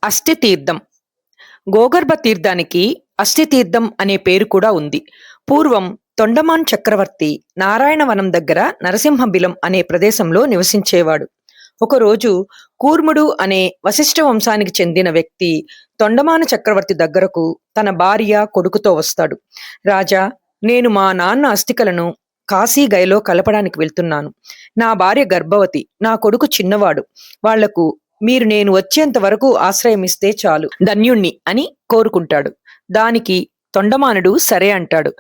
అస్థితీర్థం. గోగర్భ తీర్థానికి అస్థితీర్థం అనే పేరు కూడా ఉంది. పూర్వం తొండమాన్ చక్రవర్తి నారాయణవనం దగ్గర నరసింహబిలం అనే ప్రదేశంలో నివసించేవాడు. ఒకరోజు కూర్ముడు అనే వశిష్ఠ వంశానికి చెందిన వ్యక్తి తొండమాన చక్రవర్తి దగ్గరకు తన భార్య, కొడుకుతో వస్తాడు. రాజా, నేను మా నాన్న అస్థికలను కాశీ గయలో కలపడానికి వెళ్తున్నాను. నా భార్య గర్భవతి, నా కొడుకు చిన్నవాడు. వాళ్లకు మీరు నేను వచ్చేంత వరకు ఆశ్రయమిస్తే చాలు, ధన్యుణ్ణి అని కోరుకుంటాడు. దానికి తొండమానుడు సరే అంటాడు.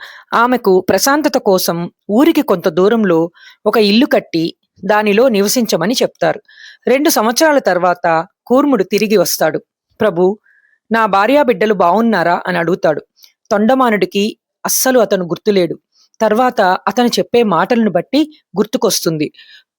ఆమెకు ప్రశాంతత కోసం ఊరికి కొంత దూరంలో ఒక ఇల్లు కట్టి దానిలో నివసించమని చెప్తారు. 2 సంవత్సరాల తర్వాత కూర్ముడు తిరిగి వస్తాడు. ప్రభు, నా భార్యాబిడ్డలు బావున్నారా అని అడుగుతాడు. తొండమానుడికి అస్సలు అతను గుర్తులేడు. తర్వాత అతను చెప్పే మాటలను బట్టి గుర్తుకొస్తుంది.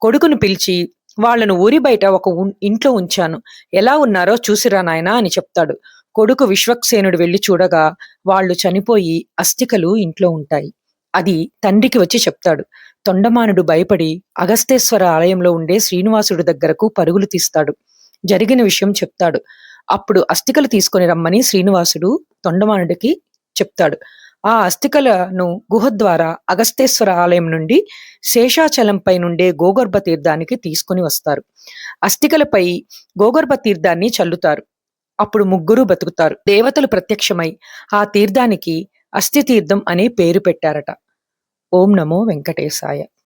కొడుకును పిలిచి, వాళ్లను ఊరి బయట ఒక ఇంట్లో ఉంచాను, ఎలా ఉన్నారో చూసిరా నాయనా అని చెప్తాడు. కొడుకు విశ్వక్సేనుడు వెళ్లి చూడగా వాళ్ళు చనిపోయి అస్థికలు ఇంట్లో ఉంటాయి. అది తండ్రికి వచ్చి చెప్తాడు. తొండమానుడు భయపడి అగస్తేశ్వర ఆలయంలో ఉండే శ్రీనివాసుడి దగ్గరకు పరుగులు తీస్తాడు. జరిగిన విషయం చెప్తాడు. అప్పుడు అస్థికలు తీసుకొని రమ్మని శ్రీనివాసుడు తొండమానుడికి చెప్తాడు. ఆ అస్థికలను గుహ ద్వారా అగస్తేశ్వర ఆలయం నుండి శేషాచలంపై నుండే గోగర్భ తీర్థానికి తీసుకుని వస్తారు. అస్థికలపై గోగర్భ తీర్థాన్ని చల్లుతారు. అప్పుడు ముగ్గురు బతుకుతారు. దేవతలు ప్రత్యక్షమై ఆ తీర్థానికి అస్థి తీర్థం అనే పేరు పెట్టారట. ఓం నమో వెంకటేశాయ.